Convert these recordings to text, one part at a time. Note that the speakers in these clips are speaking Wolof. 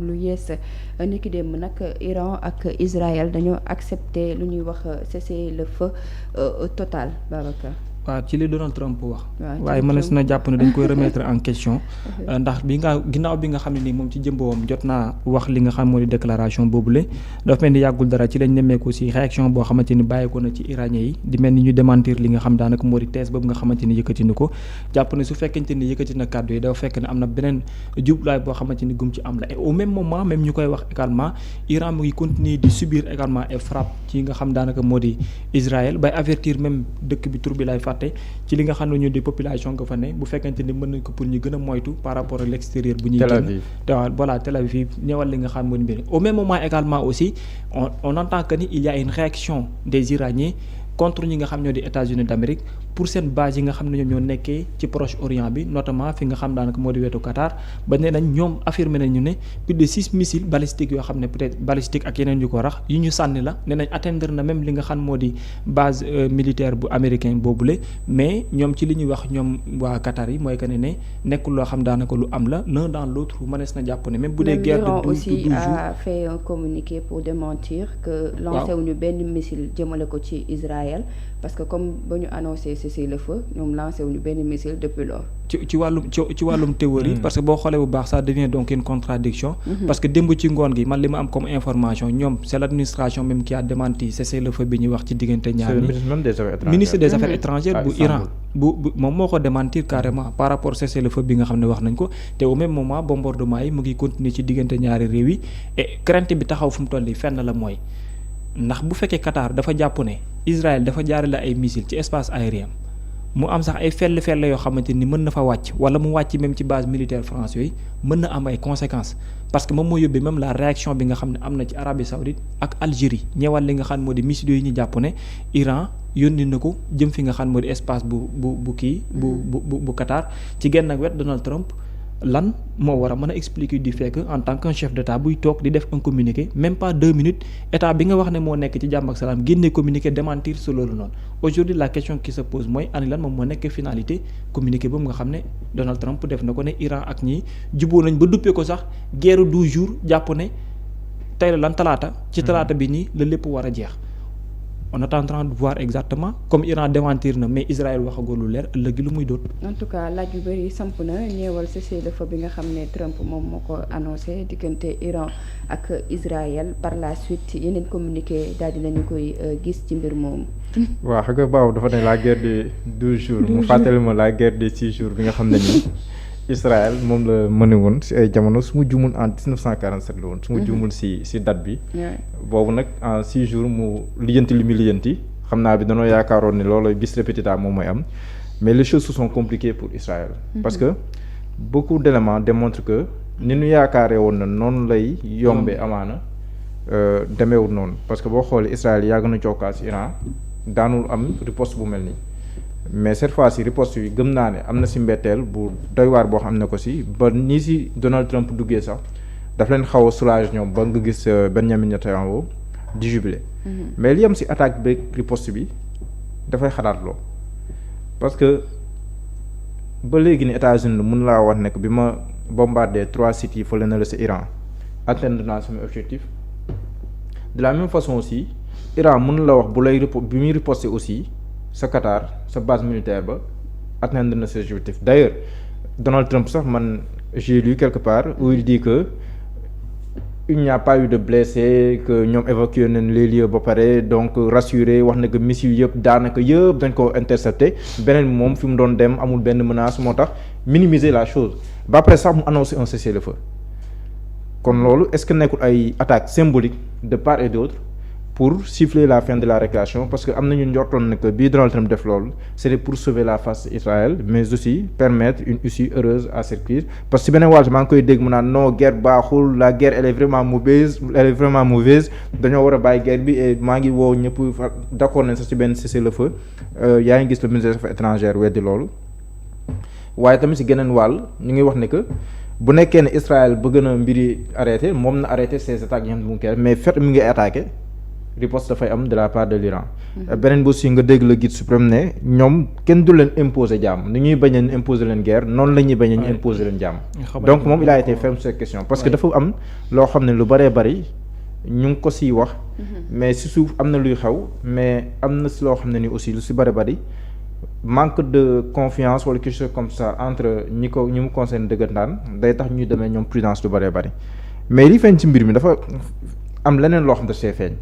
lu yees ni ki démb nag Iran ak Israël dañoo accepter lu ñuy wax cessez-le-feu total Babacar. waaw ci li Donald Trump wax. waaye mënees na jàpp ne dañ koy remettre en question. ndax ginnaaw bi nga xam ne nii moom ci jëmboom jot naa wax li nga xam moo di déclaration boobule dafa mel ni yàggul dara ci lañ nemmeeku si réaction boo xamante ni bàyyeeko na ci iranien yi di mel ni ñu démentir li nga xam daanaka moo di thèse boobu nga xamante ni yëkkati na ko jàpp ne su fekkente ni yëkkati na kàddu yi dafa fekk ne am na beneen jublaay boo xamante ni gum ci am la et au même moment même ñu koy wax également Iran mu ngi continuer di subir également ay frappe ci nga xam daanaka moo di Israël bay avertir même dëkk bi tur bi lay fàtte ci li nga xam ne ñu di population nga fa ne bu fekkente ni mën nañ ko pour ñu gën a moytu par rapport ak l'extérieur bu ñuy génn te voilà Tel Aviv ñëwal li nga xam moo di mbir au même moment également aussi on entend que ni il y a une réaction des Iraniens contre ñi nga xam ñoo di États-Unis d'Amérique pour seen base yi nga xam ne ñoom ñoo nekkee ci Proche-Orient bi notamment fi nga xam daanaka moo di wetu Qatar ba nee nañ ñoom affirmé nañu ne plus de 6 missiles balistiques yoo xam ne peut-être balistique ak yeneen yu ko rax yu ñu sànni la nee nañ atteindre na même li nga xam moo di base militaire bu américain boobule mais ñoom ci li ñuy wax ñoom waa Qatar yi mooy que ne nekkul loo xam daanaka lu am la l'un dans l'autre mënees na jàpp ne même bu dee guerre de 12 jours a fait un communiqué pour démentir que lancé wuñu benn missile jëmale ko ci Israël parce que comme ba ñu annoncé cessez-le-feu ñoom lancé wuñu benn missile depuis lors. ci wàllum théorie parce que boo xoolee bu baax ça devient donc une contradiction parce que démb ci ngoon gi man li ma am comme information ñoom c'est l'administration même qui a démenti cessez-le-feu bi ñuy wax ci diggante ñaar ñi ministre des affaires étrangères bu Iran bu moom moo ko démentir carrément par rapport cessez-le-feu bi nga xam ne wax nañ ko te au même moment bombardement yi mu ngi continuer ci diggante ñaari réew yi et crainte bi taxaw fu mu toll nii fenn la mooy ndax bu fekkee Qatar dafa jàpp ne Israël dafa jaarale ay missiles ci espace aérien mu am sax ay fell yoo xamante ni mën na fa wàcc wala mu wàcc même ci base militaire France yooyu mën na am ay conséquences parce que moom moo yóbbee même la réaction bi nga xam ne am na ci Arabie Saoudite ak Algérie ñëwal li nga xam moo di missiles yi ñu jàpp ne Iran yónni na ko jëm fi nga xam moo di espace bu Qatar ci genn ak wet Donald Trump lan moo war a mën a expliquer du fait que en tant qu'un chef d'état buy toog di def un communiqué même pas 2 minutes état bi nga wax ne moo nekk ci jàmm ak salaam génne communiqué démentir su loolu noonu aujourd'hui la question qui se pose mooy ani lan moom moo nekk finalité communiqué boobu nga xam ne Donald Trump def na ko ne Iran ak ñi juboo nañ ba duppee ko sax guerre 12 jours jàpp ne tey la lan talaata ci talaata bi nii la lépp war a jeex on est en train de voir exactement comme Iran démentir na mais Israël waxagoo lu leer ëllëg lu muy doon. en tout cas laaj yu bëri samp na ñeewal cessez-le-feu bi nga xam ne Trump moom moo ko annoncé diggante Iran ak Israël par la suite yeneen communiqué daal dinañu koy gis ci mbir moomu. waaw xam nga baaw dafa ne la guerre de 12 jours mu fàttali ma la guerre de 6 jours bi nga xam ne nii Israël moom la mëne woon si ay jamono su ma juumul en 1947 la woon su ma juumul si date bi boobu nag en 6 jours mu lijjanti li muy lijjanti xam naa bi danoo yaakaaroon ne loolu bis répétita moom mooy am mais les choses se sont compliquées pour Israël parce que beaucoup d'éléments démontrent que ni ñu yaakaaree woon na noonu lay yombee amaana demeewul noonu parce que boo xoolee Israël yàgg na cokkaas Iran daanul am riposte bu mel nii mais cette fois-ci riposte yi gëm naa ne am na si mbetteel bu doy waar boo xam ne ko si ba nii si Donald Trump duggee sax daf leen xaw a soulage ñoom ba nga gis Benjamin Netanyahu di jubilé mais li am si attaque bi riposte bi dafay xalaat loo parce que ba léegi ni États-Unis mun laa wax nekk bi ma bombardé 3 sites yi fële na la si Iran atteindre naa sama objectif de la même façon aussi Iran mun la wax bu lay bi muy riposter aussi sa Qatar sa base militaire ba atteindre na ses objectifs d'ailleurs Donald Trump sax man j'ai lu quelque part où il dit que il n'y a pas eu de blessés que ñoom évacué nañ les lieux ba pare donc rassuré wax na que missiles yëpp daanaka yëpp dañ ko intercepté beneen moom fi mu doon dem amul benn menace moo tax minimiser la chose ba pare sax mu annoncé un cessez-le-feu kon loolu est-ce que nekkul ay attaques symboliques de part et d'autre pour siffler la fin de la récréation parce que am nañu njortoon ne que bii Donald Trump def loolu c'était pour sauver la face d'Israël mais aussi permettre une issue heureuse à cette crise parce que si beneen wàll maa ngi koy dégg mu naan non guerre baaxul la guerre elle est vraiment mauvaise dañoo war a bàyyi guerre bi et maa ngi woo ñëpp d'accord nañ sax ci benn cessez-le-feu yaa ngi gis le ministre des affaires étrangères weddi loolu waaye tamit si geneen wàll ñu ngi wax ne que bu nekkee ne Israël bëgg na mbiri arrêté moom na arrêté ses attaques yi nga xam ne mu ngi koy mais fait mi ngi attaqué riposte dafay am de la part de l'Iran. beneen bi aussi nga dégg le guide suprême ne ñoom kenn du leen imposer jàmm ni ñuy bañ a imposer leen guerre noonu la ñuy bañ a ñu imposer leen jàmm. donc moom il a été ferme sur cette question parce que dafa am loo xam ne lu bëree bëri ñu ngi ko siy wax. mais si suuf am na luy xew mais am na si loo xam ne ni aussi lu si bëri bëri manque de confiance wala quelque chose comme ça entre ñi mu concerne dëggantaan day tax ñuy demee ñoom prudence lu bëree bëri mais li feeñ ci mbir mi dafa am leneen loo xam ne see feeñ.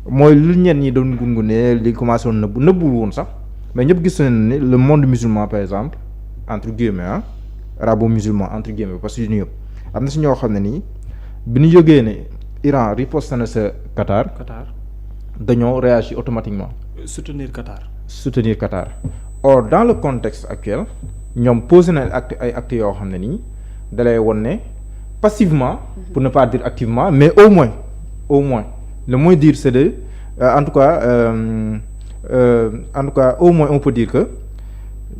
mooy lu ñenn ñi doon gungunee li commencé woon nëbbul woon sax mais ñëpp gis nañ ne le monde musulman par exemple entre guillemets arabo-musulman entre guillemets parce que ñu yëpp am na si ñoo xam ne nii bi ñu yëgee ne Iran riposte na sa Qatar dañoo réagir automatiquement. soutenir Qatar or dans le contexte actuel ñoom posé na ay actes yoo xam ne nii dalay won ne passivement pour ne pas dire activement mais au moins le moins dire c'est de en tout cas au moins on peut dire que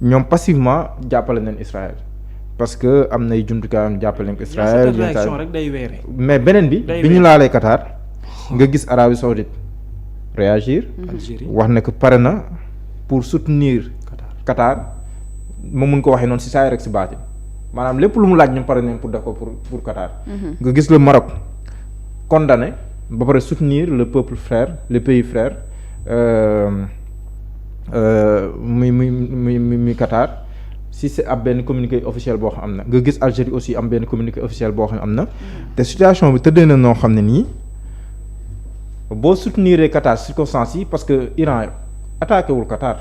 ñoom passivement jàppale nañ Israël parce que am nay jumtukaayam jàppale nañ ko Israël rek day weere mais beneen bi ñu laalee Qatar nga gis Arabie Saoudite réagir wax ne que pare na pour soutenir Qatar ma mun ko waxee noonu si saa rek si baati maanaam lépp lu mu laaj ñoom pare nañ pour def ko pour Qatar nga gis le Maroc condamné ba pare soutenir le peuple frère le pays frère muy Qatar si c'est ab benn communiqué officiel boo xam am na nga gis Algérie aussi am benn communiqué officiel boo xam am na te situation bi tëddee na noo xam ne nii boo soutenir Qatar circonstances yi parce que Iran attaqué wul Qatar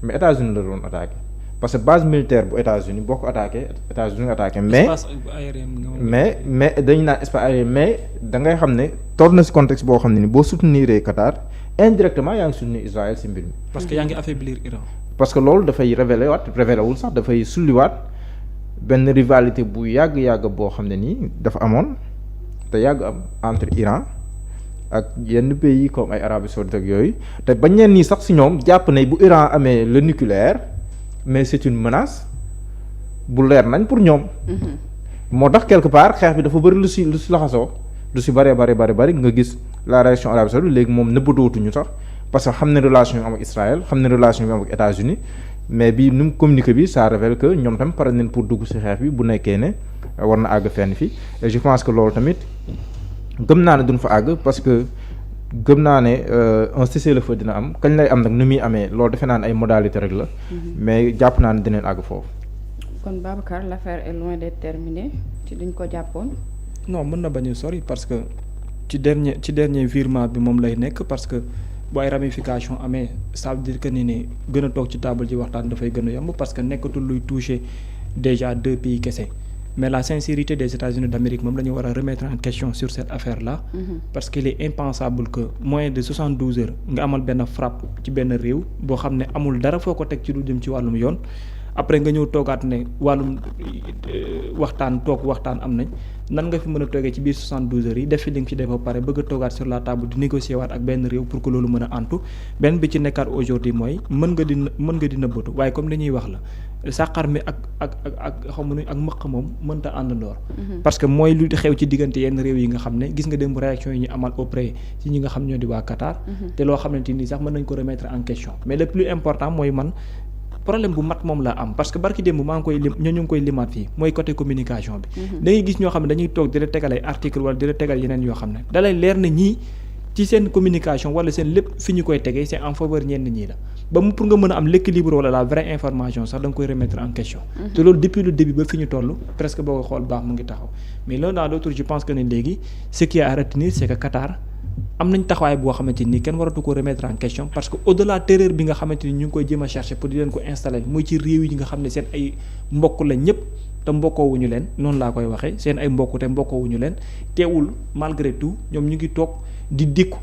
mais États-Unis la doon attaqué parce que base militaire bu États-Unis boo ko attaqué États-Unis attaqué mais dañu naan espace aérien mais da ngay xam ne toll na si contexte boo xam ne ni boo soutenir Qatar indirectement yaa ngi soutenir Israël si mbir mi. parce que yaa ngi affaiblir Iran. parce que loolu dafay révélé wul sax dafay sulliwaat benn rivalité bu yàgg boo xam ne nii dafa amoon te yàgg am entre Iran ak yenn pays comme ay Arabie Saoudite ak yooyu te ba ñenn ñi sax si ñoom jàpp ne bu Iran amee le nucléaire mais c'est une menace bu leer nañ pour ñoom. moo tax quelque part xeex bi dafa bëri lu si laxasoo lu si bëree bëri nga gis la réaction Arabie Saoudite léegi moom nëbbadootuñu sax parce que xam ne relation yi am ak Israël xam ne relation yi am ak États-Unis mais bi nu mu communiqué bi ça révèle que ñoom tam pare nañ pour dugg si xeex bi bu nekkee ne war na àgg fenn fi et je pense que loolu tamit gëm naa ne duñ fa àgg parce que gëm naa ne un cessez-le-feu dina am kañ lay am nag nu muy amee loolu defe naa ne ay modalité rek la mais jàpp naa ne dinañ àgg foofu. kon Babacar l'affaire est loin d'être terminée ci liñ ko jàppoon. non mën na bañ a sori parce que ci dernier virement bi moom lay nekk parce que bu ay ramification amee ça veut dire que ni gën a toog ci table ji waxtaan dafay gën a yomb parce que nekkatul luy toucher déjà 2 pays kese mais la sincérité des États-Unis d'Amérique moom la ñu war a remettre en question sur cette affaire là. parce qu'il est impensable que moins de 72 heures nga amal benn frappe ci benn réew boo xam ne amul dara foo ko teg ci lu jëm ci wàllum yoon. après nga ñëw toogaat ne wàllum waxtaan am nañ nan nga fi mën a toogee ci biir 72 heures yi def fi li nga ci def ba pare bëgg a toogaat sur la table di négocier waat ak benn réew pour que loolu mën a antu benn bi ci nekkaat aujourd'hui mooy mën nga di nëbbatu waaye comme li ñuy wax la sàqar mi ak xamu ak mëq moom mënta àndandoor parce que mooy lu xew ci diggante yenn réew yi nga xam ne gis nga dem réaction yi ñu amal auprès ci ñi nga xam ñoo di waa Qatar te loo xamante ni sax mën nañ ko remettre en question mais le plus important mooy man problème bu mat moom laa am parce que barki démb maa ngi koy lim ñu ngi koy limaat fii mooy côté communication bi da ngay gis ñoo xam ne dañuy toog di la tegal ay article wala di la tegal yeneen yoo xam ne da lay leer na ñii ci seen communication wala seen lépp fi ñu koy tegee c'est en faveur ñenn ñii la ba mu pour nga mën a am l'équilibre wala la vraie information sax da nga koy remettre en question te loolu depuis le début ba fi ñu toll presque boo ko xool baax mu ngi taxaw mais l'un dans l'autre je pense que ne léegi ce qui est à retenir c'est que Qatar am nañ taxawaay boo xamante ni kenn waratu ko remettre en question parce que au-delà terreur bi nga xamante ni ñu ngi koy jéem a chercher pour di leen ko installer muy ci réew yi nga xam ne seen ay mbokk lañ ñëpp te mbokkoowuñu leen noonu laa koy waxee seen ay mbokk te mbokkoowuñu leen teewul malgré tout ñoom ñu ngi toog di dikku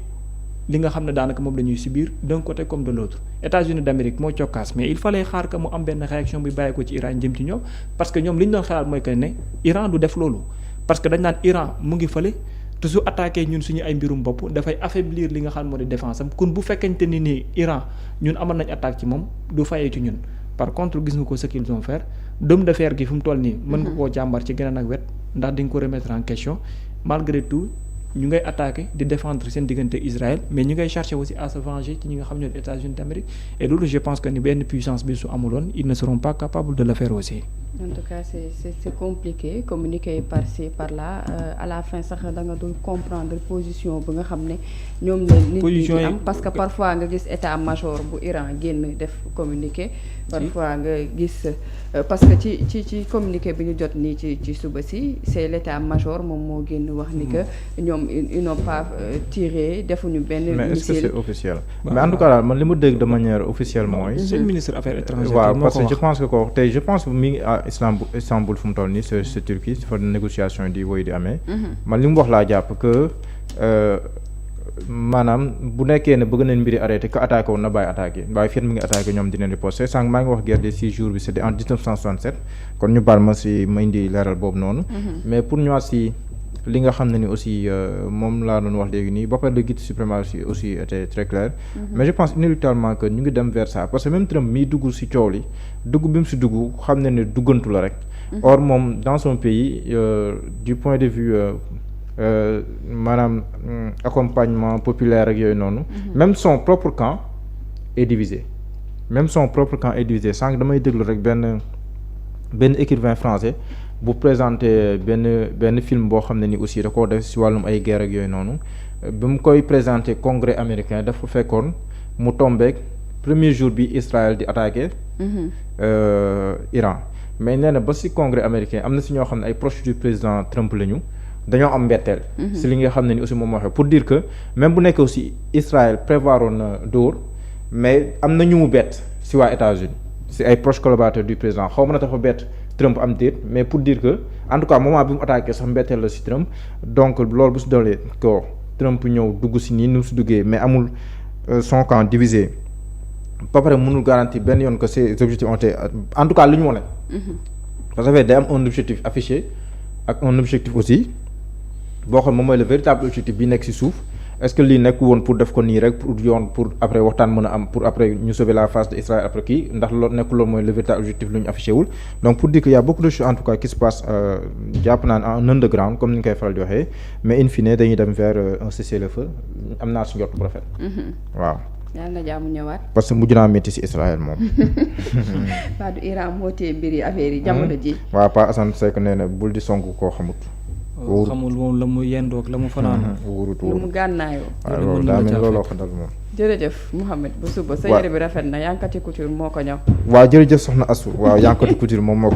li nga xam ne daanaka moom la ñuy subir d'un côté comme de l'autre États-Unis d'Amérique moo cokkaas mais il fallait xaar que mu am benn réaction bi bàyyi ko ci Iran jëm ci ñoom parce que ñoom li ñu doon xalaat mooy que ne Iran du def loolu parce que dañ naan Iran mu ngi fële te su attaqué ñun suñu ay mbirum bopp dafay affaiblir li nga xam moo di défense am kon bu fekkente ni nii Iran ñun amal nañ attaque ci moom du fayee ci ñun par contre gis nga ko ce qu'ils ont fait d'homme de fer gi fu mu toll nii mën nga koo jàmbar ci geneen ak wet ndax di nga ko remettre en question malgré tout ñu ngay attaquer di défendre seen diggante Israël mais ñu ngay chercher aussi à se venger ci ñi nga xam ne États-Unis d'Amérique et loolu je pense que ni benn puissance bi su amuloon ils ne seront pas capables de le faire aussi. En tout cas c'est compliqué communiquer par-ci par-là à la fin sax da nga dul comprendre position bi nga xam ne ñoom la nit ñi di am parce que parfois nga gis état-major bu Iran génn def communiqué parfois nga gis parce que ci communiqué bi ñu jot nii ci suba si c'est l'état-major moom moo génn wax ni que ñoom ils n'ont pas tiré defuñu benn missile. Mais est-ce que c'est officiel? Mais en tout cas daal man li ma dégg de manière officielle mooy. c'est le ministre affaires étrangères. waaw parce que je pense que ko tey je pense que mi ngi à Istanbul fu mu toll nii c'est Turquie fa négociation di woy di amee. man li mu wax laa jàpp que maanaam bu nekkee ne bëgg nañ mbiri arrêté que attaqué woon na bàyyi attaqué waaye fiat mi ngi attaqué ñoom dinañ riposter sànq maa ngi wax guerre des 6 jours bi c'était en 1967 kon ñu baal ma si ma indi leeral boobu noonu. mais pour ñëwaat si li nga xam ne ni aussi moom laa doon wax léegi nii ba pare le guide suprématie aussi était très clair. mais je pense inéluctablement que ñu ngi dem vers ça parce que même Trump miy dugg si coow li dugg bi mu si dugg xam ne ne duggantu la rek. or moom dans son pays du point de vue maanaam accompagnement populaire ak yooyu noonu. même son propre camp est divisé. même son propre camp est divisé sànq damay déglu rek benn écrivain français. bu présenté benn film boo xam ne ni aussi da koo def si wàllum ay guerre ak yooyu noonu bi mu koy présenté congrès américain dafa fekkoon mu tombeek premier jour bi Israël di attaqué Iran mais nee na ba si congrès américain am na si ñoo xam ne ay proches du président Trump lañu dañoo am mbetteel si li nga xam ne ni aussi moom waxee pour dire que même bu nekkee aussi Israël prévoiroon na dóor mais am na ñu mu bett si waa États-Unis si ay proches collaborateurs du président xaw ma na dafa bett Trump am déet mais pour dire que en tout cas moment bi mu attaqué sax mbetteel la si Trump donc loolu bu si doolee ko Trump ñëw dugg si nii nu mu si duggee mais amul son camp divisé ba pare mënul garantir benn yoon que ces objectifs ont été en tout cas lu ñu wane. parce que day am un objectif affiché ak un objectif aussi boo xam moom mooy le véritable objectif bi nekk si suuf est-ce que lii nekk woon pour def ko nii rek pour yoon pour après waxtaan mën a am pour après ñu sauver la face de Israël après kii ndax loolu nekk loolu mooy le véritable objectif lu ñu affiché wul donc pour dire que y a beaucoup de choses en tout cas qui se passe jàpp naa ne en underground comme ni ñu koy faral di waxee mais in fine dañuy dem vers un cessez-le-feu am naa si njort bu rafet. waaw. yàlla na jàmm ñëwaat. parce que mujj naa métti si Israël moom. waa du Iran moo téye mbiri affaire yi jamono ji. waaw Pa Assane Seck nee na bul di song koo xamut. xamul moom la mu yendoog la mu fanaan. wóorut lu mu gànnaayoo. waaw loolu daa mel looloo ko dal moom. jërëjëf Mouhamed bu suba sa yére bi rafet na Yankati Couture moo ko ñëw. waaw jërëjëf soxna Assou waaw Yankati Couture moom moo ko